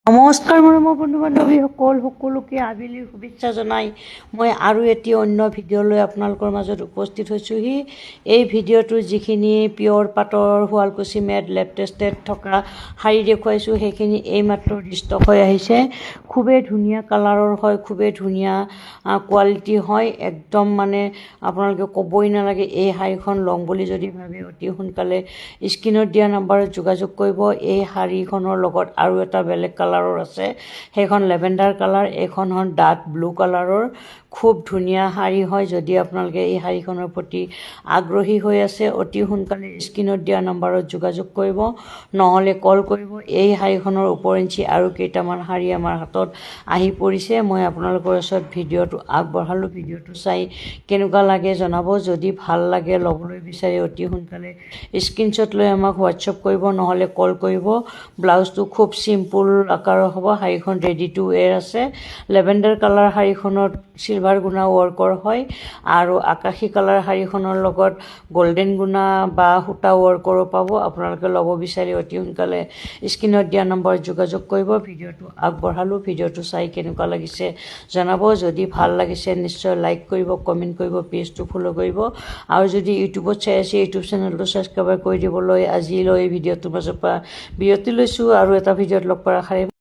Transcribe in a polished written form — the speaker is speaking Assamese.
নমস্কাৰ মৰমৰ বন্ধু বান্ধৱীসকল, সকলোকে আবেলিৰ শুভেচ্ছা জনাই মই আৰু এটি অন্য ভিডিঅ' লৈ আপোনালোকৰ মাজত উপস্থিত হৈছোঁহি। এই ভিডিঅ'টো যিখিনি পিয়ৰ পাটৰ শুৱালকুছি মেড লেটেষ্টেড থকা শাৰী দেখুৱাইছোঁ সেইখিনি এইমাত্ৰ ষ্টক হৈ আহিছে। খুবেই ধুনীয়া কালাৰৰ হয়, খুবেই ধুনীয়া কোৱালিটি হয়, একদম মানে আপোনালোকে ক'বই নালাগে। এই শাৰীখন লওঁ বুলি যদি ভাবে অতি সোনকালে স্ক্ৰীনত দিয়া নাম্বাৰত যোগাযোগ কৰিব। এই শাৰীখনৰ লগত আৰু এটা বেলেগ কালাৰৰ আছে, সেইখন লেভেণ্ডাৰ কালাৰ, এইখন হ'ল ডাৰ্ক ব্লু কালাৰৰ। খুব ধুনীয়া শাৰী হয়। যদি আপোনালোকে এই শাৰীখনৰ প্ৰতি আগ্ৰহী হৈ আছে অতি সোনকালে স্ক্ৰীনত দিয়া নাম্বাৰত যোগাযোগ কৰিব, নহ'লে কল কৰিব। এই শাৰীখনৰ ওপৰঞ্চি আৰু কেইটামান শাৰী আমাৰ হাতত আহি পৰিছে, মই আপোনালোকৰ ওচৰত ভিডিঅ'টো আগবঢ়ালোঁ। ভিডিঅ'টো চাই কেনেকুৱা লাগে জনাব। যদি ভাল লাগে ল'বলৈ বিচাৰি অতি সোনকালে স্ক্ৰীনশ্বট লৈ আমাক হোৱাটছএপ কৰিব, নহ'লে কল কৰিব। ব্লাউজটো খুব চিম্পুল আকাৰৰ হ'ব। শাৰীখন ৰেডি টু ৱেৰ আছে। লেভেণ্ডাৰ কালাৰ শাৰীখনত চিলভাৰ গুণা ৱৰ্কৰ হয় আৰু আকাশী কালাৰ শাৰীখনৰ লগত গল্ডেন গুণা বা সূতা ৱৰ্কৰো পাব। আপোনালোকে ল'ব বিচাৰি অতি সোনকালে স্ক্ৰীনত দিয়া নম্বৰত যোগাযোগ কৰিব। ভিডিঅ'টো আগবঢ়ালোঁ। ভিডিঅ'টো চাই কেনেকুৱা লাগিছে জনাব। যদি ভাল লাগিছে নিশ্চয় লাইক কৰিব, কমেণ্ট কৰিব, পেজটো ফ'ল' কৰিব আৰু যদি ইউটিউবত চাই আছে ইউটিউব চেনেলটো ছাবস্ক্ৰাইব কৰি দিবলৈ আজিলৈ ভিডিঅ'টোৰ মাজৰ পৰা বিৰতি লৈছোঁ। আৰু এটা ভিডিঅ'ত লগ কৰাৰ আশাৰে